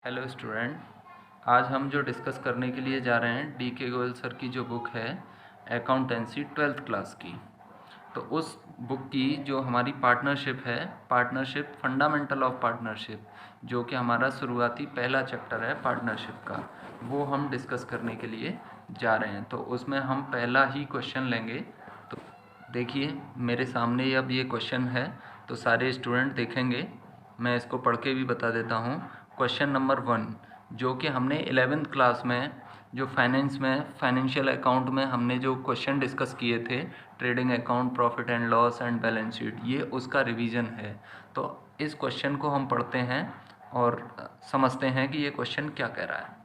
Hello student, आज हम जो डिस्कस करने के लिए जा रहे हैं डी के गोयल सर की जो बुक है अकाउंटेंसी 12th क्लास की। तो उस बुक की जो हमारी पार्टनरशिप है, पार्टनरशिप फंडामेंटल ऑफ पार्टनरशिप, जो कि हमारा शुरुआती पहला चैप्टर है पार्टनरशिप का, वो हम डिस्कस करने के लिए जा रहे हैं। तो उसमें हम पहला ही क्वेश्चन लेंगे। तो देखिए मेरे सामने अब ये क्वेश्चन है, तो सारे स्टूडेंट देखेंगे। मैं इसको पढ़ के भी बता देता हूँ। क्वेश्चन नंबर 1, जो कि हमने 11th क्लास में जो फाइनेंस में फाइनेंशियल अकाउंट में हमने जो क्वेश्चन डिस्कस किए थे, trading account, profit and loss and balance sheet, ये उसका रिवीजन है। तो इस क्वेश्चन को हम पढ़ते हैं और समझते हैं कि ये क्वेश्चन क्या कह रहा है।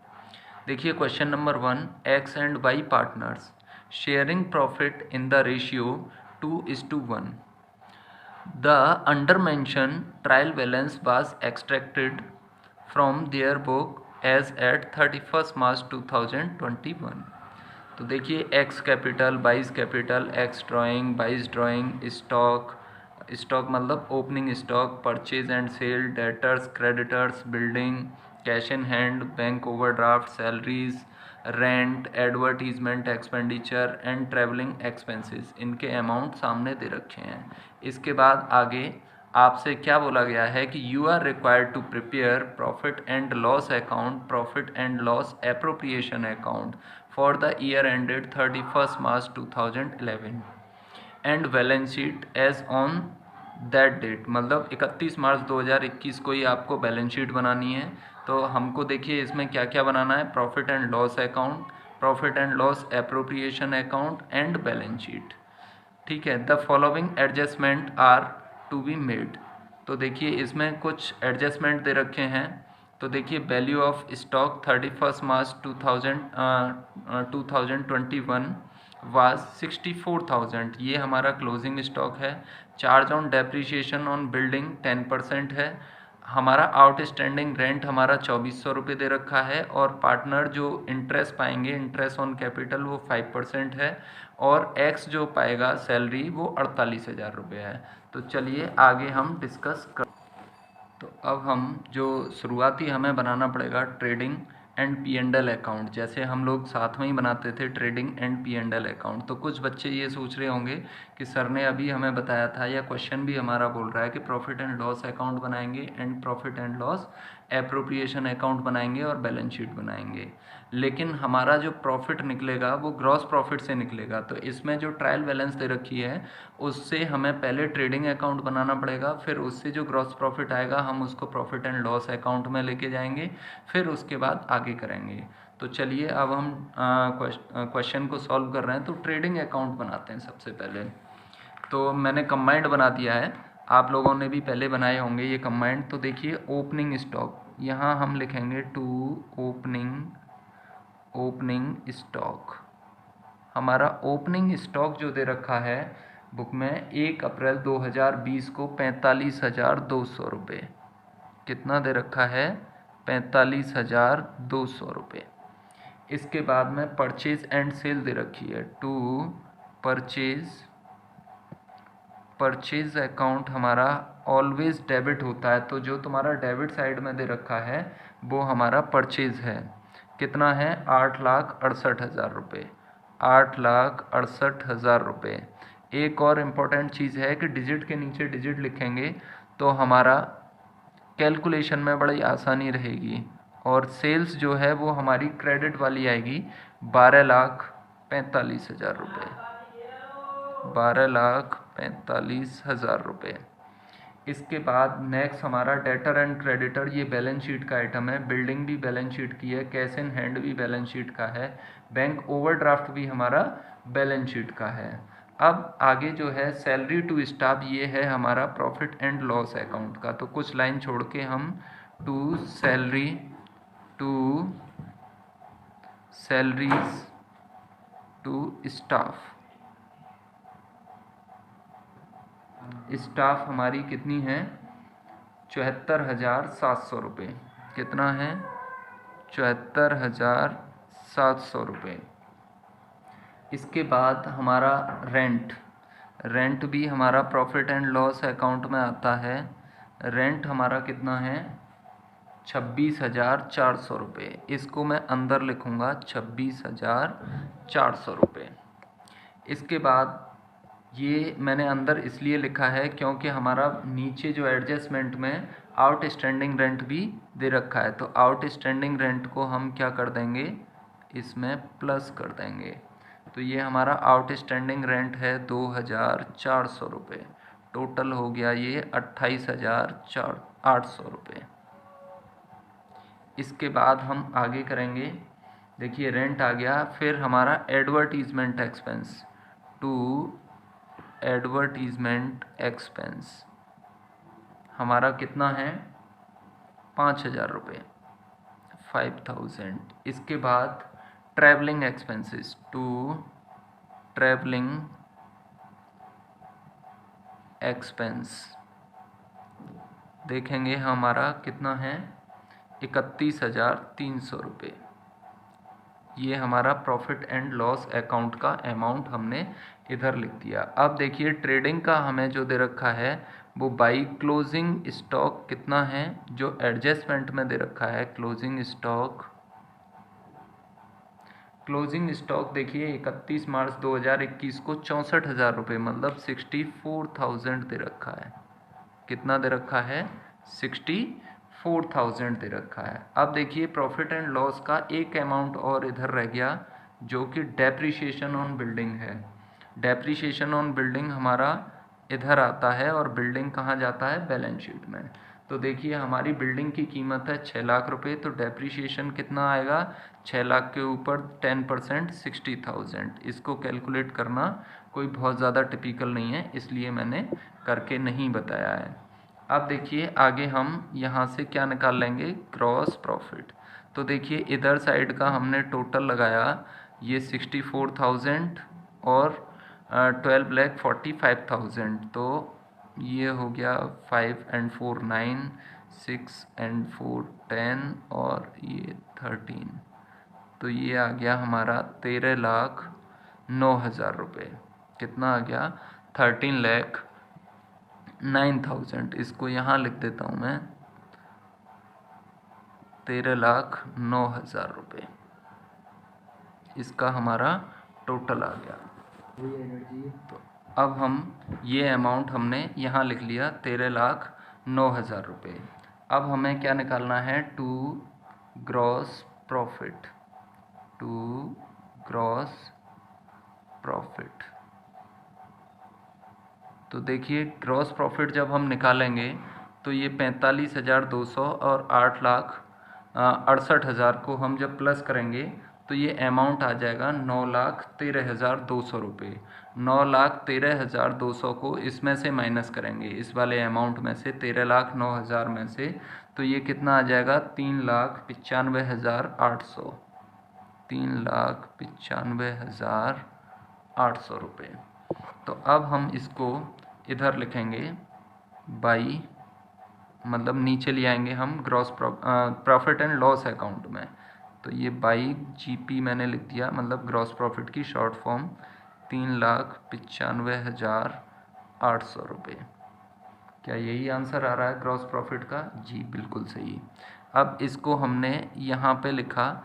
देखिए question number 1, X and Y partners sharing profit in the ratio 2:1. The undermentioned trial balance was extracted from their book as at 31st March 2021. तो देखिए एक्स कैपिटल, बाईस कैपिटल, एक्स ड्राइंग, बाईस ड्राइंग, स्टॉक, स्टॉक मतलब opening stock, purchase and sale, debtors, creditors, building, cash in hand, bank overdraft, salaries, rent, advertisement expenditure and travelling expenses, इनके amount सामने दे रखे हैं। इसके बाद आगे आपसे क्या बोला गया है कि you are required to prepare profit and loss account, profit and loss appropriation account for the year ended 31st March 2011 and balance sheet as on that date, मतलब 31 मार्च 2021 को ही आपको बैलेंस शीट बनानी है। तो हमको देखिए इसमें क्या क्या बनाना है, profit and loss account, profit and loss appropriation account and balance sheet. ठीक है, the following adjustment are to be made. तो देखिए इसमें कुछ एडजस्टमेंट दे रखे हैं। तो देखिए value of stock 31st March 2021 was 64,000, ये हमारा क्लोजिंग स्टॉक है। Charge on depreciation on building 10% है। हमारा आउटस्टैंडिंग रेंट हमारा 2400 रुपये दे रखा है, और पार्टनर जो इंटरेस्ट पाएंगे, इंटरेस्ट ऑन कैपिटल, वो 5% है, और एक्स जो पाएगा सैलरी वो 48,000 रुपये है। तो चलिए आगे हम डिस्कस कर। तो अब हम जो शुरुआती हमें बनाना पड़ेगा trading and P and L account, जैसे हम लोग साथ में ही बनाते थे trading and P and L account. तो कुछ बच्चे ये सोच रहे होंगे कि सर ने अभी हमें बताया था, या क्वेश्चन भी हमारा बोल रहा है कि प्रॉफिट एंड लॉस अकाउंट बनाएंगे and profit and loss appropriation account बनाएंगे और बैलेंस शीट बनाएंगे। लेकिन हमारा जो प्रॉफिट निकलेगा वो ग्रॉस प्रॉफिट से निकलेगा। तो इसमें जो ट्रायल बैलेंस दे रखी है उससे हमें पहले ट्रेडिंग अकाउंट बनाना पड़ेगा, फिर उससे जो ग्रॉस प्रॉफिट आएगा हम उसको प्रॉफिट एंड लॉस अकाउंट में लेके जाएंगे, फिर उसके बाद आगे करेंगे। तो चलिए अब हम क्वेश्चन को सॉल्व कर रहे हैं। तो ट्रेडिंग अकाउंट बनाते हैं सबसे पहले। तो मैंने कंबाइंड बना दिया है, आप लोगों ने भी पहले बनाए होंगे ये कंबाइंड। तो देखिए ओपनिंग स्टॉक, यहाँ हम लिखेंगे टू ओपनिंग स्टॉक। हमारा ओपनिंग स्टॉक जो दे रखा है बुक में 1 अप्रैल 2020 को 45,200 रुपये। कितना दे रखा है? 45,200 रुपये। इसके बाद में परचेज एंड सेल दे रखी है, टू परचेज अकाउंट हमारा ऑलवेज डेबिट होता है। तो जो तुम्हारा डेबिट साइड में दे रखा है वो हमारा परचेज है। कितना है? 8,68,000 रुपये। 8,68,000 रुपये। एक और इम्पोर्टेंट चीज़ है कि डिजिट के नीचे डिजिट लिखेंगे तो हमारा कैलकुलेशन में बड़ी आसानी रहेगी। और सेल्स जो है वो हमारी क्रेडिट वाली आएगी, 12,45,000 रुपये। 12,45,000 रुपये। इसके बाद नेक्स्ट हमारा डेटर एंड क्रेडिटर, ये बैलेंस शीट का आइटम है। बिल्डिंग भी बैलेंस शीट की है, कैश इन हैंड भी बैलेंस शीट का है, बैंक ओवरड्राफ्ट भी हमारा बैलेंस शीट का है। अब आगे जो है सैलरी टू स्टाफ, ये है हमारा प्रॉफिट एंड लॉस अकाउंट का। तो कुछ लाइन छोड़ के हम टू सैलरीज टू स्टाफ हमारी कितनी है? 74,700 रुपये। कितना है? 74,700 रुपये। इसके बाद हमारा रेंट भी हमारा प्रॉफिट एंड लॉस अकाउंट में आता है। रेंट हमारा कितना है? 26,400 रुपये। इसको मैं अंदर लिखूँगा 26,400 रुपये। इसके बाद ये मैंने अंदर इसलिए लिखा है क्योंकि हमारा नीचे जो एडजस्टमेंट में आउटस्टैंडिंग रेंट भी दे रखा है, तो आउटस्टैंडिंग रेंट को हम क्या कर देंगे, इसमें प्लस कर देंगे। तो ये हमारा आउटस्टैंडिंग रेंट है 2,400 रुपये। टोटल हो गया ये 28,800 रुपये। इसके बाद हम आगे करेंगे, देखिए रेंट आ गया। फिर हमारा advertisement expense, to advertisement expense हमारा कितना है, 5,000 रुपये, 5,000। इसके बाद travelling expenses, to travelling expense देखेंगे हमारा कितना है, 31,300 रुपये। ये हमारा प्रॉफिट एंड लॉस अकाउंट का अमाउंट हमने इधर लिख दिया। अब देखिए ट्रेडिंग का हमें जो दे रखा है वो बाई क्लोजिंग स्टॉक कितना है, जो एडजस्टमेंट में दे रखा है। क्लोजिंग स्टॉक देखिए 31 मार्च 2021 को 64,000 रुपये, मतलब 64,000 दे रखा है। कितना दे रखा है, 64,000 दे रखा है। अब देखिए प्रॉफिट एंड लॉस का एक अमाउंट और इधर रह गया जो कि डेप्रिसिएशन ऑन बिल्डिंग है। डेप्रिसिएशन ऑन बिल्डिंग हमारा इधर आता है और बिल्डिंग कहाँ जाता है, बैलेंस शीट में। तो देखिए हमारी बिल्डिंग की कीमत है 6 लाख रुपये, तो डेप्रिसिएशन कितना आएगा, 6 लाख के ऊपर 10% 60,000। इसको कैलकुलेट करना कोई बहुत ज़्यादा टिपिकल नहीं है, इसलिए मैंने करके नहीं बताया है। अब देखिए आगे हम यहाँ से क्या निकाल लेंगे, ग्रॉस प्रॉफिट। तो देखिए इधर साइड का हमने टोटल लगाया, ये 64,000 और 12,45,000, तो ये हो गया 5 and 4 9, 6 and 4 10 और ये 13, तो ये आ गया हमारा 13,09,000 रुपये। कितना आ गया, 13,09,000। इसको यहाँ लिख देता हूँ मैं, 13,09,000 रुपये इसका हमारा टोटल आ गया। तो अब हम ये अमाउंट हमने यहाँ लिख लिया, 13,09,000 रुपये। अब हमें क्या निकालना है, टू ग्रॉस प्रॉफिट। तो देखिए ग्रॉस प्रॉफिट जब हम निकालेंगे तो ये 45,200 और 8,68,000 को हम जब प्लस करेंगे तो ये अमाउंट आ जाएगा 9,13,200 रुपये। 9,13,200 को इसमें से माइनस करेंगे, इस वाले अमाउंट में से, 13,09,000 में से, तो ये कितना आ जाएगा, 3,95,800। 3,95,800 रुपये। तो अब हम इसको इधर लिखेंगे बाई, मतलब नीचे ले आएंगे हम gross profit and loss account में। तो ये बाई जीपी मैंने लिख दिया, मतलब ग्रॉस प्रॉफिट की शॉर्ट फॉर्म, 3,95,800 रुपये। क्या यही आंसर आ रहा है ग्रॉस प्रॉफिट का? जी बिल्कुल सही। अब इसको हमने यहाँ पे लिखा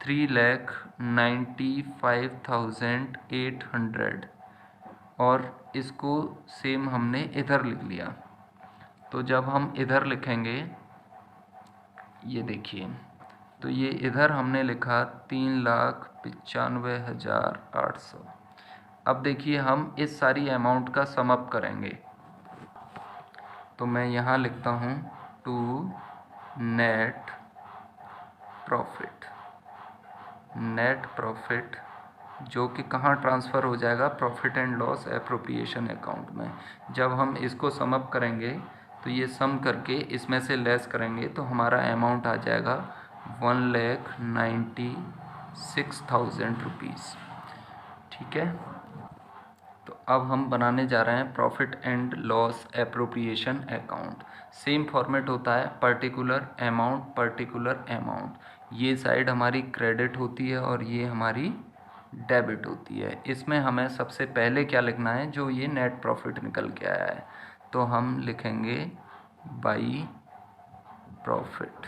3,95,800 और इसको सेम हमने इधर लिख लिया। तो जब हम इधर लिखेंगे, ये देखिए, तो ये इधर हमने लिखा 3,95,800। अब देखिए हम इस सारी अमाउंट का सम अप करेंगे, तो मैं यहाँ लिखता हूँ टू नेट प्रॉफिट जो कि कहाँ ट्रांसफ़र हो जाएगा, profit and loss appropriation account में। जब हम इसको सम अप करेंगे तो ये सम करके इसमें से लेस करेंगे तो हमारा अमाउंट आ जाएगा 1,96,000 रुपीज़। ठीक है, तो अब हम बनाने जा रहे हैं profit and loss appropriation account. Same format होता है, पर्टिकुलर अमाउंट। ये साइड हमारी क्रेडिट होती है और ये हमारी डेबिट होती है। इसमें हमें सबसे पहले क्या लिखना है, जो ये नेट प्रॉफिट निकल के आया है, तो हम लिखेंगे बाई प्रॉफिट।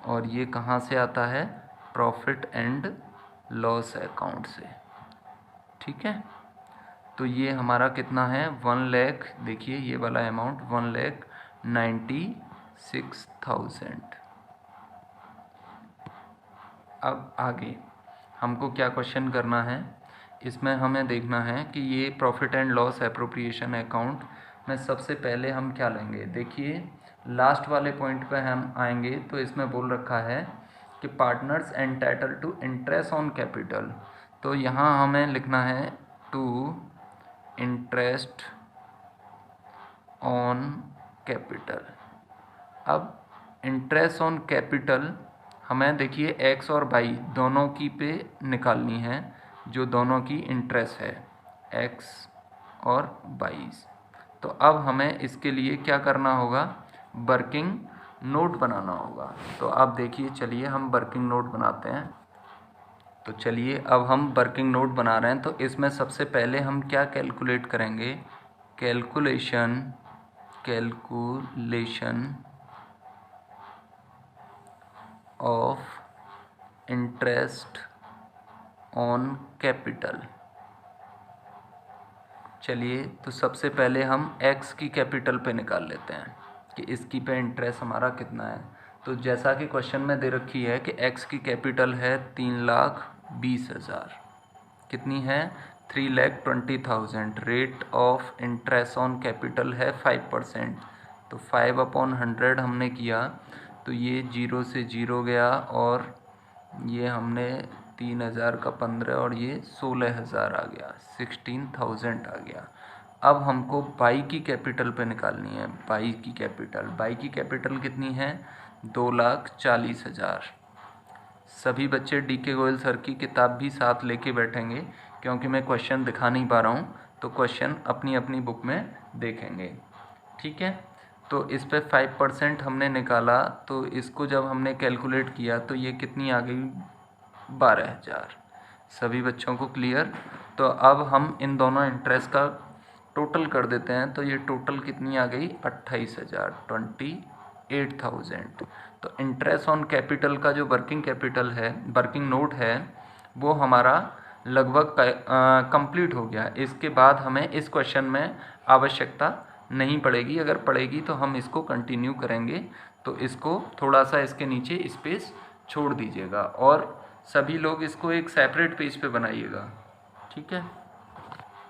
और ये कहाँ से आता है? प्रॉफिट एंड लॉस अकाउंट से। ठीक है, तो ये हमारा कितना है? 1 लाख। देखिए ये वाला अमाउंट 1,96,000। अब आगे हमको क्या क्वेश्चन करना है? इसमें हमें देखना है कि ये profit and loss appropriation account में सबसे पहले हम क्या लेंगे। देखिए लास्ट वाले पॉइंट पे हम आएंगे तो इसमें बोल रखा है कि partners entitle to interest on capital. तो यहाँ हमें लिखना है टू इंटरेस्ट ऑन कैपिटल। अब इंटरेस्ट ऑन कैपिटल हमें देखिए एक्स और वाई दोनों की पे निकालनी है, जो दोनों की इंटरेस्ट है एक्स और वाई। तो अब हमें इसके लिए क्या करना होगा? वर्किंग नोट बनाना होगा। तो अब देखिए चलिए हम वर्किंग नोट बनाते हैं। तो चलिए अब हम वर्किंग नोट बना रहे हैं। तो इसमें सबसे पहले हम क्या कैलकुलेट करेंगे? Calculation of interest on capital. चलिए तो सबसे पहले हम x की कैपिटल पे निकाल लेते हैं कि इसकी पे इंटरेस्ट हमारा कितना है। तो जैसा कि क्वेश्चन में दे रखी है कि x की कैपिटल है 3,20,000। कितनी है? 3,20,000। Rate of interest on capital है 5%। तो 5/100 हमने किया तो ये 0 से 0 गया और ये हमने 3,000 का 15 और ये 16,000 आ गया, 16,000 आ गया। अब हमको बाई की कैपिटल पे निकालनी है। बाई की कैपिटल कितनी है? 2,40,000। सभी बच्चे डीके गोयल सर की किताब भी साथ लेके बैठेंगे क्योंकि मैं क्वेश्चन दिखा नहीं पा रहा हूँ, तो क्वेश्चन अपनी अपनी बुक में देखेंगे। ठीक है, तो इस पे 5% हमने निकाला तो इसको जब हमने कैलकुलेट किया तो ये कितनी आ गई? 12,000। सभी बच्चों को क्लियर? तो अब हम इन दोनों इंटरेस्ट का टोटल कर देते हैं। तो ये टोटल कितनी आ गई? 28,000, 28,000। तो इंटरेस्ट ऑन कैपिटल का जो वर्किंग कैपिटल है, वर्किंग नोट है, वो हमारा लगभग कंप्लीट हो गया। इसके बाद हमें इस क्वेश्चन में आवश्यकता नहीं पड़ेगी। अगर पड़ेगी तो हम इसको कंटिन्यू करेंगे। तो इसको थोड़ा सा इसके नीचे स्पेस छोड़ दीजिएगा और सभी लोग इसको एक सेपरेट पेज पे बनाइएगा। ठीक है,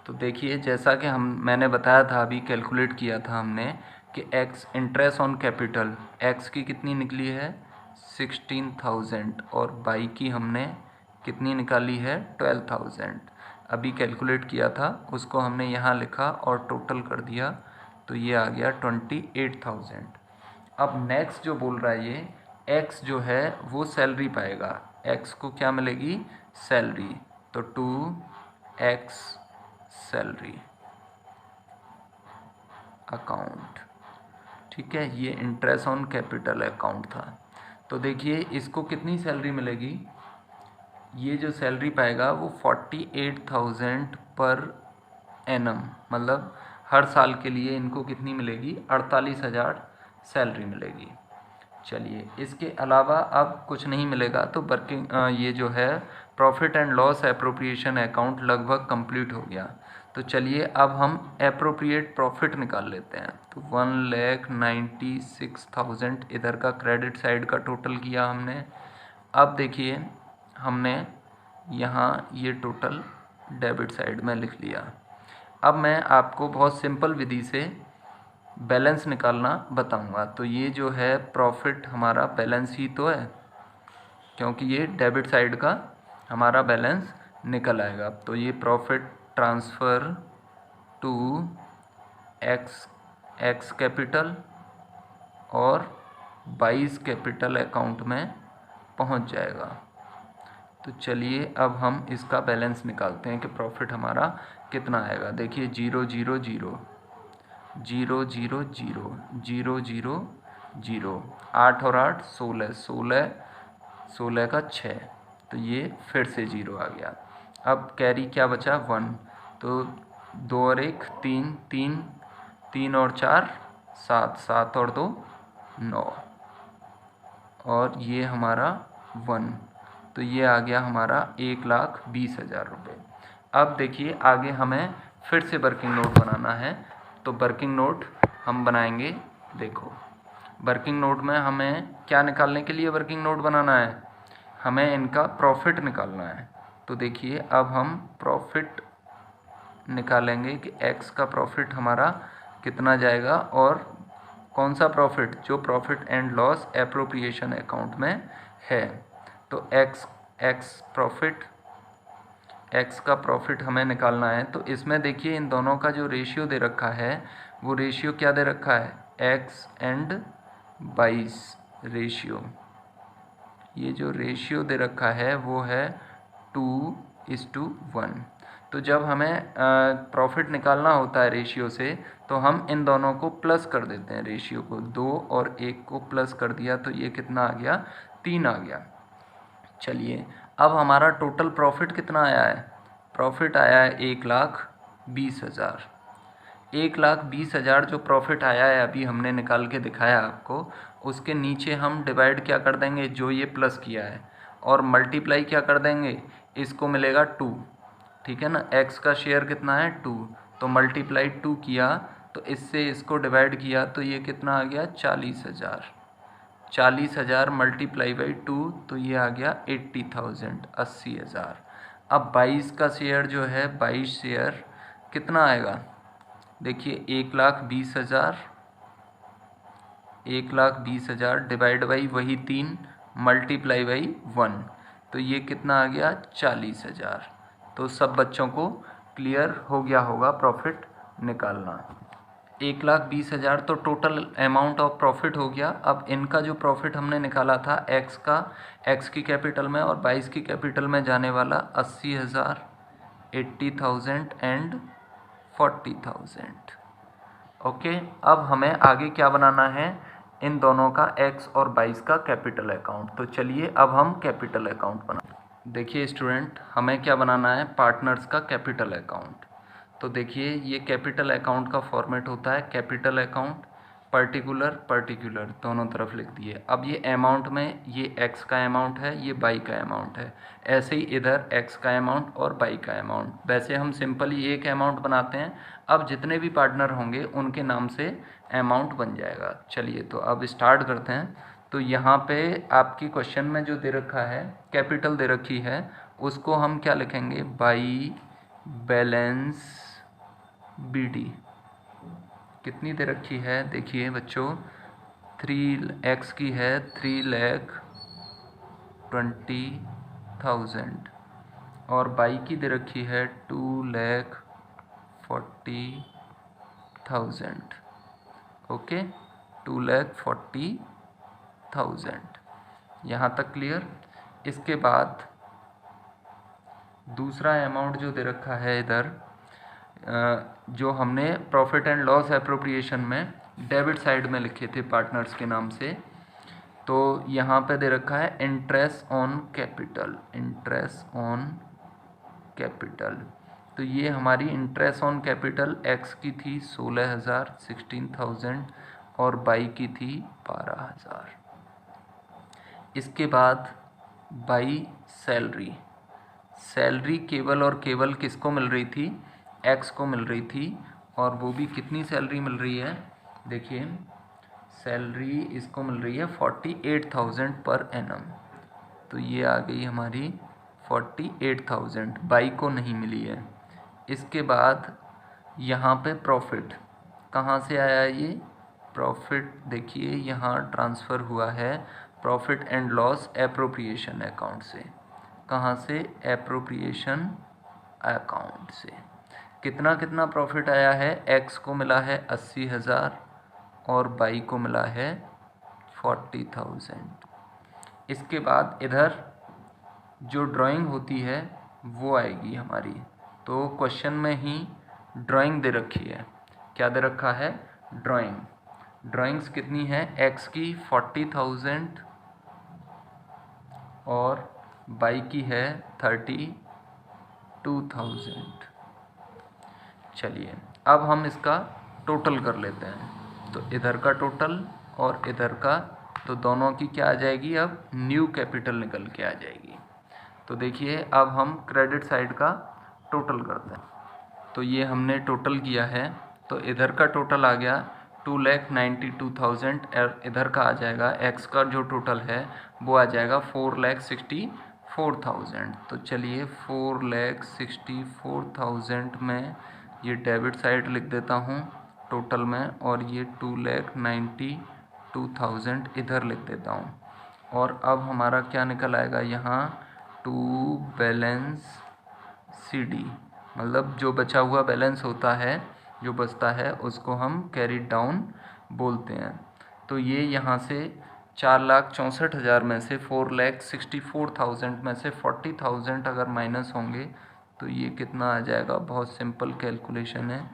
तो देखिए जैसा कि मैंने बताया था, अभी कैलकुलेट किया था हमने कि x interest on capital x की कितनी निकली है? 16,000 और y की हमने कितनी निकाली है? 12,000। अभी कैलकुलेट किया था उसको हमने यहाँ लिखा और टोटल कर दिया तो ये आ गया 28,000। अब नेक्स्ट जो बोल रहा है ये x जो है वो सैलरी पाएगा। x को क्या मिलेगी? सैलरी। तो 2x सैलरी अकाउंट। ठीक है, ये इंटरेस्ट ऑन कैपिटल अकाउंट था। तो देखिए इसको कितनी सैलरी मिलेगी? ये जो सैलरी पाएगा वो 48,000 पर एनम, मतलब हर साल के लिए इनको कितनी मिलेगी? 48,000 सैलरी मिलेगी। चलिए इसके अलावा अब कुछ नहीं मिलेगा तो वर्किंग ये जो है profit and loss appropriation account लगभग कंप्लीट हो गया। तो चलिए अब हम एप्रोप्रिएट प्रॉफिट निकाल लेते हैं। तो 1,96,000 इधर का क्रेडिट साइड का टोटल किया हमने। अब देखिए हमने यहाँ ये टोटल डेबिट साइड में लिख लिया। अब मैं आपको बहुत सिंपल विधि से बैलेंस निकालना बताऊंगा। तो ये जो है प्रॉफिट हमारा बैलेंस ही तो है, क्योंकि ये डेबिट साइड का हमारा बैलेंस निकल आएगा। तो ये profit transfer to X capital और 22 कैपिटल अकाउंट में पहुंच जाएगा। तो चलिए अब हम इसका बैलेंस निकालते हैं कि प्रॉफिट हमारा कितना आएगा। देखिए 0 0 0 0 0 0 0 0 0, 8 और 8 16, 16 16 का 6, तो ये फिर से 0 आ गया। अब कैरी क्या बचा? 1। तो 2 और 1 3, 3 3 और 4 7, 7 और 2 9 और ये हमारा 1, तो ये आ गया हमारा 1,20,000 रुपये। अब देखिए आगे हमें फिर से वर्किंग नोट बनाना है, तो वर्किंग नोट हम बनाएंगे। देखो वर्किंग नोट में हमें क्या निकालने के लिए वर्किंग नोट बनाना है, हमें इनका प्रॉफिट निकालना है। तो देखिए अब हम प्रॉफिट निकालेंगे कि एक्स का प्रॉफिट हमारा कितना जाएगा, और कौन सा प्रॉफिट, जो profit and loss appropriation account में है। तो एक्स का प्रॉफिट हमें निकालना है। तो इसमें देखिए इन दोनों का जो रेशियो दे रखा है, वो रेशियो क्या दे रखा है, एक्स एंड 22 रेशियो। ये जो रेशियो दे रखा है वो है 2:1। तो जब हमें प्रॉफिट निकालना होता है रेशियो से, तो हम इन दोनों को प्लस कर देते हैं, रेशियो को 2 और 1 को प्लस कर दिया, तो ये कितना आ गया, 3 आ गया। चलिए अब हमारा टोटल प्रॉफिट कितना आया है, प्रॉफिट आया है 1,20,000। 1,20,000 जो प्रॉफिट आया है अभी हमने निकाल के दिखाया आपको, उसके नीचे हम डिवाइड क्या कर देंगे, जो ये प्लस किया है, और मल्टीप्लाई क्या कर देंगे, इसको मिलेगा 2, ठीक है ना। एक्स का शेयर कितना है 2, तो मल्टीप्लाई 2 किया, तो इससे इसको डिवाइड किया, तो ये कितना आ गया 40,000। 40,000 मल्टीप्लाई बाई 2, तो ये आ गया 80,000, 80,000। अब 22 का शेयर जो है, 22 शेयर कितना आएगा, देखिए 1,20,000, 1,20,000 डिवाइड बाई वही 3 मल्टीप्लाई बाई 1, तो ये कितना आ गया 40,000। तो सब बच्चों को क्लियर हो गया होगा प्रॉफिट निकालना। 1,20,000 तो टोटल अमाउंट ऑफ प्रॉफिट हो गया। अब इनका जो प्रॉफिट हमने निकाला था एक्स का, एक्स की कैपिटल में और 22 की कैपिटल में जाने वाला 80,000, 80,000 एंड 40,000। ओके, अब हमें आगे क्या बनाना है, इन दोनों का एक्स और 22 का कैपिटल अकाउंट। तो चलिए अब हम कैपिटल अकाउंट बना। देखिए स्टूडेंट, हमें क्या बनाना है, पार्टनर्स का कैपिटल अकाउंट। तो देखिए ये कैपिटल अकाउंट का फॉर्मेट होता है कैपिटल अकाउंट, पर्टिकुलर दोनों तरफ लिख दिए। अब ये अमाउंट में ये एक्स का अमाउंट है, ये बाई का अमाउंट है, ऐसे ही इधर एक्स का अमाउंट और बाई का अमाउंट। वैसे हम सिंपली एक अमाउंट बनाते हैं, अब जितने भी पार्टनर होंगे उनके नाम से अमाउंट बन जाएगा। चलिए तो अब स्टार्ट करते हैं। तो यहाँ पे आपकी क्वेश्चन में जो दे रखा है, कैपिटल दे रखी है, उसको हम क्या लिखेंगे, बाई बैलेंस BD। कितनी दे रखी है, देखिए बच्चों 3x की है 3,20,000, और बाई की दे रखी है 2,40,000। ओके, 2,40,000। यहाँ तक क्लियर। इसके बाद दूसरा अमाउंट जो दे रखा है इधर, जो हमने प्रॉफिट एंड लॉस एप्रोप्रिएशन में डेबिट साइड में लिखे थे पार्टनर्स के नाम से, तो यहाँ पे दे रखा है interest on capital, interest on capital. तो ये हमारी इंटरेस्ट ऑन कैपिटल एक्स की थी 16,000, 16,000, और बाई की थी 12,000। इसके बाद बाई सैलरी, सैलरी केवल और केवल किसको मिल रही थी, एक्स को मिल रही थी, और वो भी कितनी सैलरी मिल रही है, देखिए सैलरी इसको मिल रही है 48,000 पर एनम। तो ये आ गई हमारी 48,000, बाई को नहीं मिली है। इसके बाद यहाँ पे प्रॉफिट कहाँ से आया, ये प्रॉफिट देखिए यहाँ ट्रांसफ़र हुआ है profit and loss appropriation account से। कहाँ से, एप्रोप्रिएशन अकाउंट से। कितना कितना प्रॉफिट आया है, एक्स को मिला है 80,000 और बाई को मिला है 40,000। इसके बाद इधर जो ड्राइंग होती है वो आएगी हमारी। तो क्वेश्चन में ही ड्राइंग दे रखी है, क्या दे रखा है, ड्राइंग। ड्राइंग्स कितनी है, एक्स की 40,000 और बाई की है 32,000। चलिए अब हम इसका टोटल कर लेते हैं। तो इधर का टोटल और इधर का, तो तो दोनों की क्या आ जाएगी, अब न्यू कैपिटल निकल के आ जाएगी। तो देखिए अब हम क्रेडिट साइड का टोटल करते हैं। तो ये हमने टोटल किया है, तो इधर का टोटल आ गया 2,92,000 और इधर का आ जाएगा एक्स का जो टोटल है वो आ जाएगा 4,64,000। तो चलिए 4,64,000 में ये डेबिट साइड लिख देता हूँ टोटल में, और ये 2,92,000 इधर लिख देता हूँ। और अब हमारा क्या निकल आएगा यहाँ, टू बैलेंस CD, मतलब जो बचा हुआ बैलेंस होता है, जो बचता है उसको हम कैरी डाउन बोलते हैं। तो ये यहाँ से 4,64,000 में से 4,64,000 में से 40,000 अगर माइनस होंगे तो ये कितना आ जाएगा, बहुत सिंपल कैलकुलेशन है,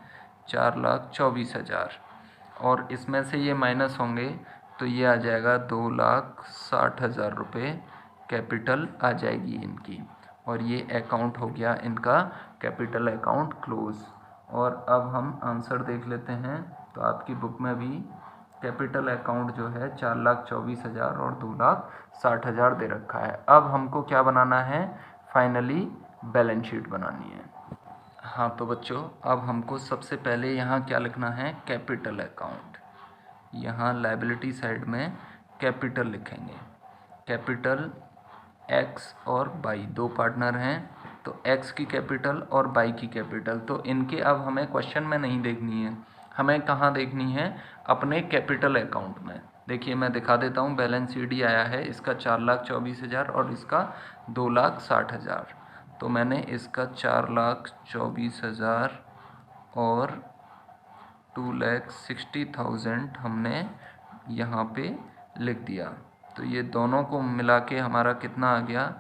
4,24,000। और इसमें से ये माइनस होंगे तो ये आ जाएगा 2,60,000 रुपये कैपिटल आ जाएगी इनकी। और ये अकाउंट हो गया इनका कैपिटल अकाउंट क्लोज। और अब हम आंसर देख लेते हैं। तो आपकी बुक में भी कैपिटल अकाउंट जो है 4,24,000 और 2,60,000 दे रखा है। अब हमको क्या बनाना है, फाइनली बैलेंस शीट बनानी है। हाँ तो बच्चों अब हमको सबसे पहले यहाँ क्या लिखना है, कैपिटल अकाउंट। यहाँ लायबिलिटी साइड में कैपिटल लिखेंगे। कैपिटल एक्स और बाई दो पार्टनर हैं, तो एक्स की कैपिटल और बाई की कैपिटल, तो इनके अब हमें क्वेश्चन में नहीं देखनी है, हमें कहाँ देखनी है, अपने कैपिटल अकाउंट में। देखिए मैं दिखा देता हूँ, बैलेंस CD आया है इसका 4,24,000 और इसका 2,60,000। तो मैंने इसका 4,24,000 और 2,60,000 हमने यहाँ पे लिख दिया। तो ये दोनों को मिला के हमारा कितना आ गया,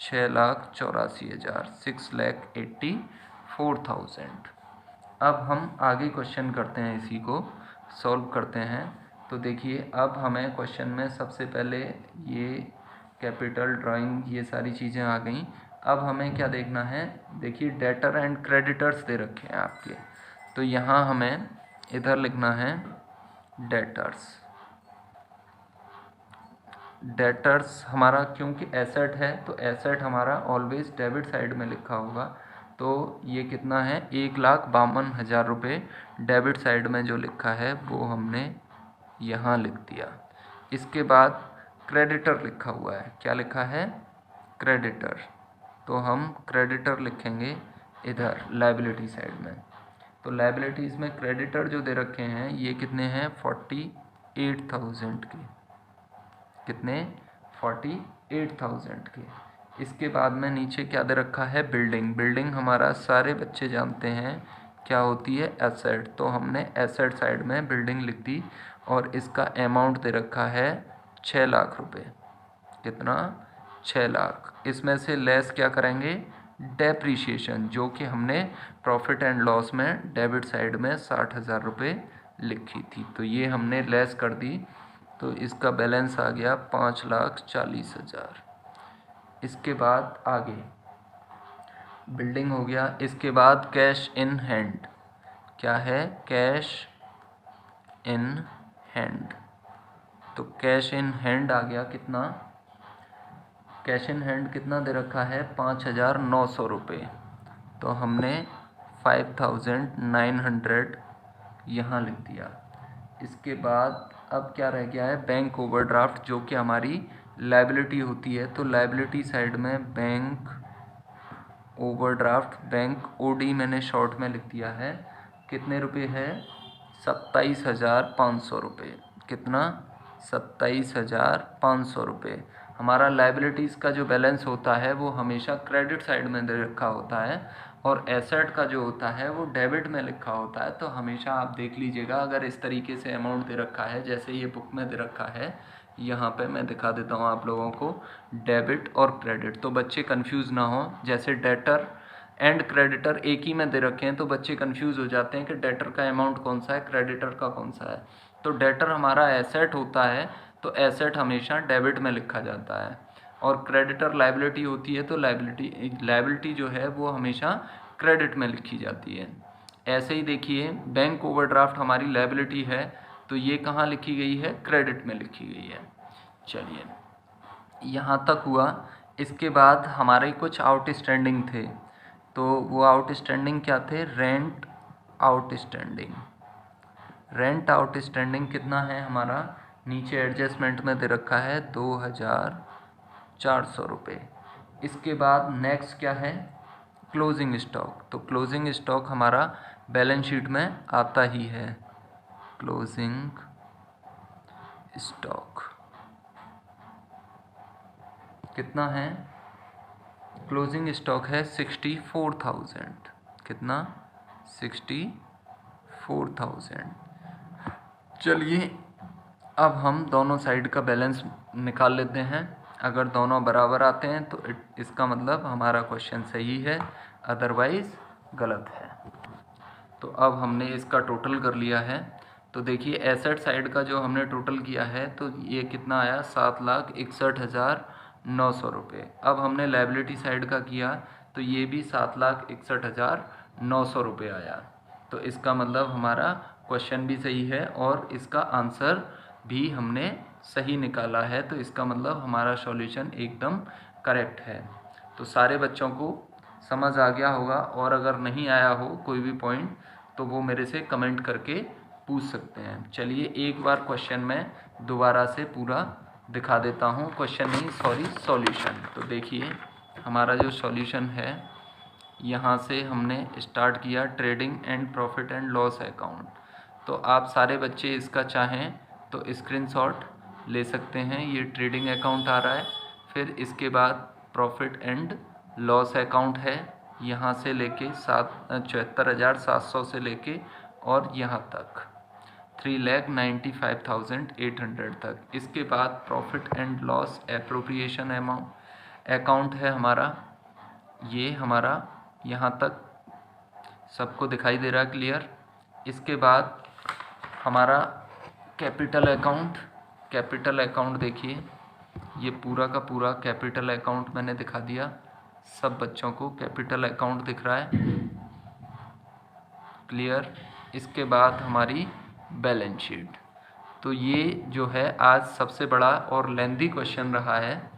6,84,000, 6,84,000। अब हम आगे क्वेश्चन करते हैं, इसी को सॉल्व करते हैं। तो देखिए अब हमें क्वेश्चन में सबसे पहले ये कैपिटल ड्राइंग ये सारी चीज़ें आ गई। अब हमें क्या देखना है, देखिए डेटर एंड क्रेडिटर्स दे रखे हैं आपके, तो यहाँ हमें इधर लिखना है डेटर्स। डेटर्स हमारा क्योंकि एसेट है तो एसेट हमारा ऑलवेज डेबिट साइड में लिखा होगा। तो ये कितना है, 1,52,000 रुपये डेबिट साइड में जो लिखा है वो हमने यहाँ लिख दिया। इसके बाद क्रेडिटर लिखा हुआ है, क्या लिखा है, क्रेडिटर, तो हम क्रेडिटर लिखेंगे इधर लायबिलिटी साइड में। तो लायबिलिटीज़ में क्रेडिटर जो दे रखे हैं ये कितने हैं, 48,000 के, कितने, 48,000 के। इसके बाद में नीचे क्या दे रखा है, बिल्डिंग। बिल्डिंग हमारा सारे बच्चे जानते हैं क्या होती है, एसेट, तो हमने एसेट साइड में बिल्डिंग लिख दी। और इसका अमाउंट दे रखा है 6 लाख रुपए, कितना, 6 लाख। इसमें से लेस क्या करेंगे, डेप्रीशिएशन, जो कि हमने प्रॉफिट एंड लॉस में डेबिट साइड में 60,000 रुपये लिखी थी, तो ये हमने लेस कर दी। तो इसका बैलेंस आ गया 5,40,000। इसके बाद आगे बिल्डिंग हो गया। इसके बाद कैश इन हैंड, क्या है, कैश इन हैंड। तो कैश इन हैंड आ गया कितना, कैश इन हैंड कितना दे रखा है, 5,900 रुपये। तो हमने 5,900 यहाँ लिख दिया। इसके बाद अब क्या रह गया है, बैंक ओवरड्राफ्ट, जो कि हमारी लायबिलिटी होती है। तो लायबिलिटी साइड में बैंक ओवरड्राफ्ट, बैंक OD मैंने शॉर्ट में लिख दिया है, कितने रुपए है, 27,500 रुपये, कितना, 27,500 रुपये। हमारा लायबिलिटीज़ का जो बैलेंस होता है वो हमेशा क्रेडिट साइड में दे रखा होता है, और एसेट का जो होता है वो डेबिट में लिखा होता है। तो हमेशा आप देख लीजिएगा, अगर इस तरीके से अमाउंट दे रखा है जैसे ये बुक में दे रखा है, यहाँ पे मैं दिखा देता हूँ आप लोगों को, डेबिट और क्रेडिट, तो बच्चे कंफ्यूज ना हो। जैसे डेटर एंड क्रेडिटर एक ही में दे रखे हैं तो बच्चे कंफ्यूज हो जाते हैं कि डेटर का अमाउंट कौन सा है, क्रेडिटर का कौन सा है। तो डेटर हमारा एसेट होता है, तो एसेट हमेशा डेबिट में लिखा जाता है, और क्रेडिटर लायबिलिटी होती है, तो लायबिलिटी जो है वो हमेशा क्रेडिट में लिखी जाती है। ऐसे ही देखिए बैंक ओवरड्राफ्ट हमारी लायबिलिटी है, तो ये कहाँ लिखी गई है, क्रेडिट में लिखी गई है। चलिए यहाँ तक हुआ। इसके बाद हमारे कुछ आउटस्टैंडिंग थे, तो वो आउटस्टैंडिंग क्या थे, रेंट आउटस्टैंडिंग। रेंट आउटस्टैंडिंग कितना है हमारा, नीचे एडजस्टमेंट में दे रखा है 2400 रुपये। इसके बाद नेक्स्ट क्या है, क्लोजिंग स्टॉक। तो क्लोजिंग स्टॉक हमारा बैलेंस शीट में आता ही है, क्लोजिंग स्टॉक कितना है, क्लोजिंग स्टॉक है 64,000। कितना, 64,000। चलिए अब हम दोनों साइड का बैलेंस निकाल लेते हैं। अगर दोनों बराबर आते हैं तो इसका मतलब हमारा क्वेश्चन सही है, अदरवाइज गलत है। तो अब हमने इसका टोटल कर लिया है। तो देखिए एसेट साइड का जो हमने टोटल किया है तो ये कितना आया, 7,61,900 रुपये। अब हमने लायबिलिटी साइड का किया तो ये भी 7,61,900 रुपये आया। तो इसका मतलब हमारा क्वेश्चन भी सही है और इसका आंसर भी हमने सही निकाला है। तो इसका मतलब हमारा सॉल्यूशन एकदम करेक्ट है। तो सारे बच्चों को समझ आ गया होगा, और अगर नहीं आया हो कोई भी पॉइंट तो वो मेरे से कमेंट करके पूछ सकते हैं। चलिए एक बार क्वेश्चन में दोबारा से पूरा दिखा देता हूँ, क्वेश्चन नहीं सॉरी सॉल्यूशन। तो देखिए हमारा जो सॉल्यूशन है, यहाँ से हमने स्टार्ट किया trading and profit and loss account. तो आप सारे बच्चे इसका चाहें तो स्क्रीनशॉट ले सकते हैं। ये ट्रेडिंग अकाउंट आ रहा है, फिर इसके बाद प्रॉफिट एंड लॉस अकाउंट है, यहाँ से लेके 74,700 से लेके और यहाँ तक 3,95,800 तक। इसके बाद profit and loss appropriation account है हमारा, ये हमारा यहाँ तक सबको दिखाई दे रहा है क्लियर। इसके बाद हमारा कैपिटल अकाउंट देखिए, ये पूरा का पूरा कैपिटल अकाउंट मैंने दिखा दिया, सब बच्चों को कैपिटल अकाउंट दिख रहा है क्लियर। इसके बाद हमारी बैलेंस शीट। तो ये जो है आज सबसे बड़ा और लेंथी क्वेश्चन रहा है।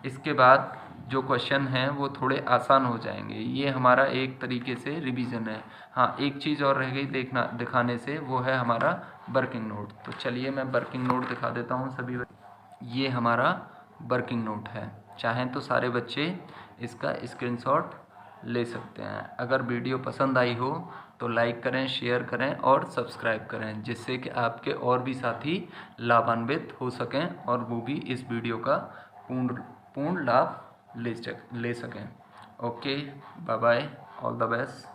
इसके बाद जो क्वेश्चन हैं वो थोड़े आसान हो जाएंगे। ये हमारा एक तरीके से रिवीजन है। हाँ एक चीज़ और रह गई दिखाने से, वो है हमारा वर्किंग नोट। तो चलिए मैं वर्किंग नोट दिखा देता हूँ सभी। ये हमारा वर्किंग नोट है, चाहें तो सारे बच्चे इसका स्क्रीनशॉट ले सकते हैं। अगर वीडियो पसंद आई हो तो लाइक करें, शेयर करें और सब्सक्राइब करें, जिससे कि आपके और भी साथी लाभान्वित हो सकें और वो भी इस वीडियो का पूर्ण लाभ ले सकें। Okay bye bye, all the best.